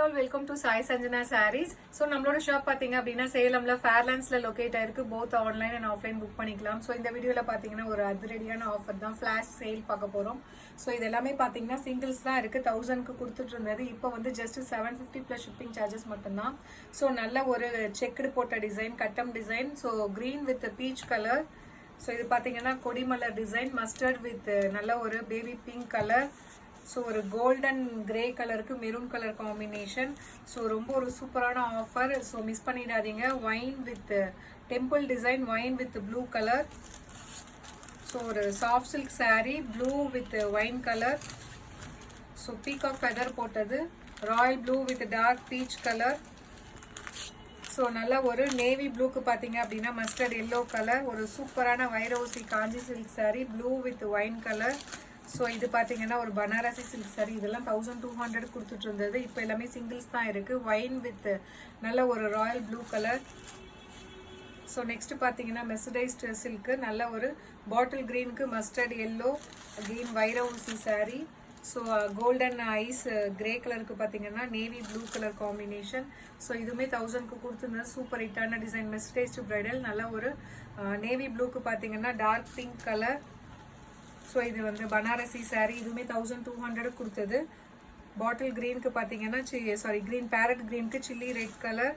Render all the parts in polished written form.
all, welcome to Sai Sanjana Sarees. So நம்மளோட shop பாத்தீங்க அப்படின்னா சேலம்ல ஃபேர்லாண்ட்ஸ்ல லொகேட் ஆயிருக்கு. Both online and offline book பண்ணிக்கலாம். ஸோ இந்த வீடியோல பாத்தீங்கன்னா ஒரு அதிரடியான ஆஃபர் தான், ஃபிளாஷ் சேல் பார்க்க போறோம். ஸோ இது எல்லாமே பாத்தீங்கன்னா சிங்கிள்ஸ் தான் இருக்கு. 1000க்கு கொடுத்துட்டு இருந்தது இப்போ வந்து ஜஸ்ட் 750 பிளஸ் ஷிப்பிங் சார்ஜஸ் மட்டும்தான். ஸோ நல்ல ஒரு செக்குடு போட்ட டிசைன், கட்டம் design. So green with peach colour. So இது பாத்தீங்கன்னா கொடிமலர் டிசைன், மஸ்டர்ட் வித் நல்ல ஒரு பேபி பிங்க் கலர். ஸோ ஒரு கோல்டன் கிரே கலருக்கு மெரூன் கலர் காம்பினேஷன். ஸோ ரொம்ப ஒரு சூப்பரான ஆஃபர். ஸோ மிஸ் பண்ணிடாதீங்க. Wine with temple design, wine with blue colour. So ஒரு soft silk sari, blue with wine colour. So peacock feather போட்டது, royal blue with dark peach colour. So நல்ல ஒரு navy ப்ளூக்கு பார்த்தீங்க அப்படின்னா மஸ்டர்ட் எல்லோ கலர். ஒரு சூப்பரான வைரோசி Kanchi silk sari, blue with wine colour. So இது பார்த்தீங்கன்னா ஒரு பனாரசி சில்க் சாரி. இதெல்லாம் 1200 கொடுத்துட்டு இருந்தது. இப்போ எல்லாமே சிங்கிள்ஸ் தான் இருக்கு. ஒயின் வித் நல்ல ஒரு royal blue colour. So next பார்த்தீங்கன்னா மெர்சடைஸ்ட் சில்க்கு, நல்ல ஒரு பாட்டில் கிரீனுக்கு மஸ்டர்ட் எல்லோ, கிரீன் வைரவுசி sari. So golden ice grey கலருக்கு பார்த்தீங்கன்னா navy blue colour combination. So இதுவுமே 1000க்கு கொடுத்துருந்தது. சூப்பர் ஹிட்டான டிசைன், மெர்சடைஸ்ட் பிரைடல். நல்ல ஒரு நேவி ப்ளூக்கு பார்த்தீங்கன்னா டார்க் பிங்க் கலர். ஸோ இது வந்து பனாரசி சாரீ. இதுவுமே 1200 கொடுத்தது. பாட்டில் கிரீனுக்கு பார்த்தீங்கன்னா கிரீன் பேரட் கிரீனுக்கு சில்லி ரெட் கலர்.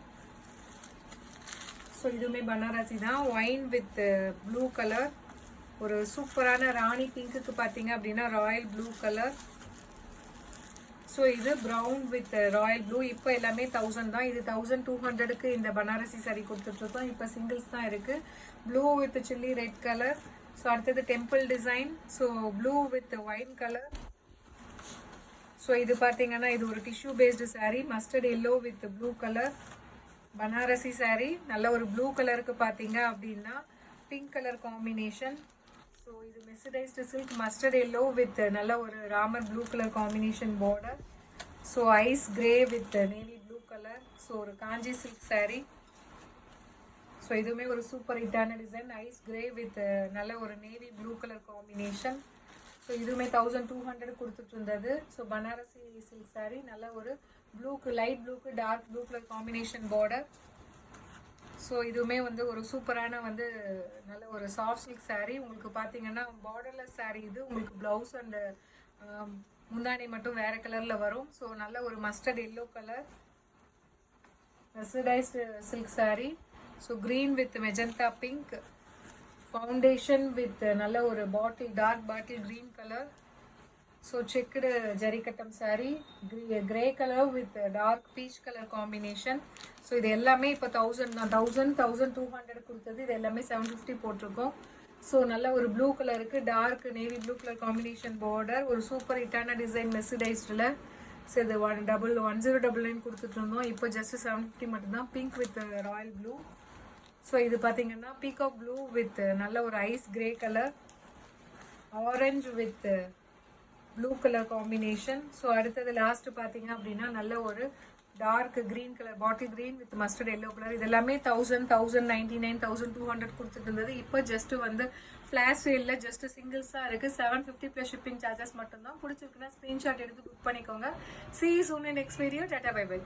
ஸோ இதுவுமே பனாரசி தான். Wine with blue colour. ஒரு சூப்பரான ராணி பிங்க்குக்கு பார்த்தீங்க அப்படின்னா ராயல் ப்ளூ கலர். ஸோ இது ப்ரௌன் வித் ராயல் ப்ளூ. இப்போ எல்லாமே 1000 தான். இது 1200க்கு இந்த பனாரசி சாரீ கொடுத்துட்ருக்கோம். இப்போ சிங்கிள்ஸ் தான் இருக்குது. Blue with chilli red colour. So அடுத்தது temple design. So blue with wine colour. So இது பார்த்தீங்கன்னா இது ஒரு tissue based sari, mustard yellow with blue colour. Banarasi sari, நல்ல ஒரு ப்ளூ கலருக்கு பார்த்தீங்க அப்படின்னா பிங்க் கலர் காம்பினேஷன். ஸோ இது mercerised silk, mustard yellow with நல்ல ஒரு Ramar blue colour combination border. So ice grey with navy blue colour. So ஒரு காஞ்சி சில்க் சாரீ. ஸோ இதுவுமே ஒரு சூப்பர் ஹிட்டான டிசைன், ஐஸ் கிரே வித் நல்ல ஒரு navy blue colour combination. So இதுவுமே 1200 கொடுத்துட்டு இருந்தது. ஸோ பனாரசி சில்க் சாரீ, நல்ல ஒரு ப்ளூக்கு லைட் ப்ளூக்கு dark blue colour combination border. So இதுவுமே வந்து ஒரு சூப்பரான வந்து நல்ல ஒரு சாஃப்ட் சில்க் சாரீ. உங்களுக்கு பார்த்தீங்கன்னா பார்டர்லெஸ் சாரீ. இது உங்களுக்கு ப்ளவுஸ் அண்ட் முந்தானி மட்டும் வேற கலரில் வரும். ஸோ நல்ல ஒரு mustard yellow colour mercerised silk sari. So green with magenta pink, foundation with நல்ல ஒரு dark bottle green colour. So checked ஜரிக்கட்டம் sari, grey colour with dark peach colour combination. So இது எல்லாமே இப்போ 1000 தான். 1200 கொடுத்தது. இது எல்லாமே 750 போட்டிருக்கோம். ஸோ நல்ல ஒரு ப்ளூ கலருக்கு dark navy blue colour combination border. ஒரு சூப்பர் ஹிட்டான டிசைன் மெர்சடைஸ்டில். ஸோ இது 1099 கொடுத்துட்டு இருந்தோம். இப்போ ஜஸ்ட் 750 மட்டும்தான். Pink with royal blue. So இது பார்த்தீங்கன்னா பீகாக் ப்ளூ வித் நல்ல ஒரு ice grey colour, orange with blue colour combination. So அடுத்தது லாஸ்ட் பார்த்தீங்க அப்படின்னா நல்ல ஒரு dark green colour, bottle green with mustard yellow colour. இது எல்லாமே 1000, 1099, 1200 கொடுத்துட்டு இருந்தது. இப்போ ஜஸ்ட் வந்து ஃபிளாஷ் சேலில் ஜஸ்ட் சிங்கிள்ஸாக இருக்குது. 750 ப்ளஸ் ஷிப்பிங் சார்ஜஸ் மட்டும்தான். பிடிச்சிருக்குன்னா ஸ்க்ரீன்ஷாட் எடுத்து புக் பண்ணிக்கோங்க. See you soon in next video. Tata, bye bye.